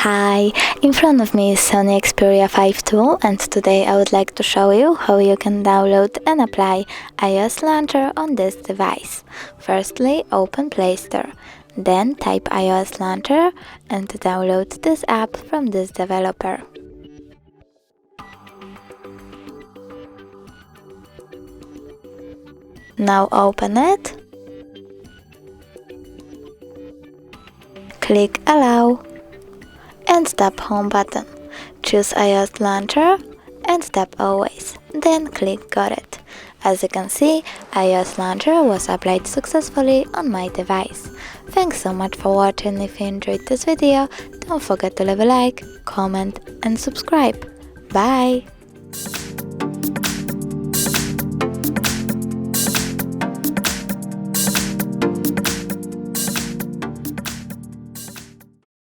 Hi, in front of me is SONY Xperia 5 tool, and today I would like to show you how you can download and apply iOS Launcher on this device. Firstly, open Play Store, then type iOS Launcher and download this app from this developer. Now open it, click Allow and tap Home button. Choose iOS Launcher and tap Always, then click Got it. As you can see, iOS Launcher was applied successfully on my device. Thanks so much for watching. If you enjoyed this video, don't forget to leave a like, comment and subscribe. Bye!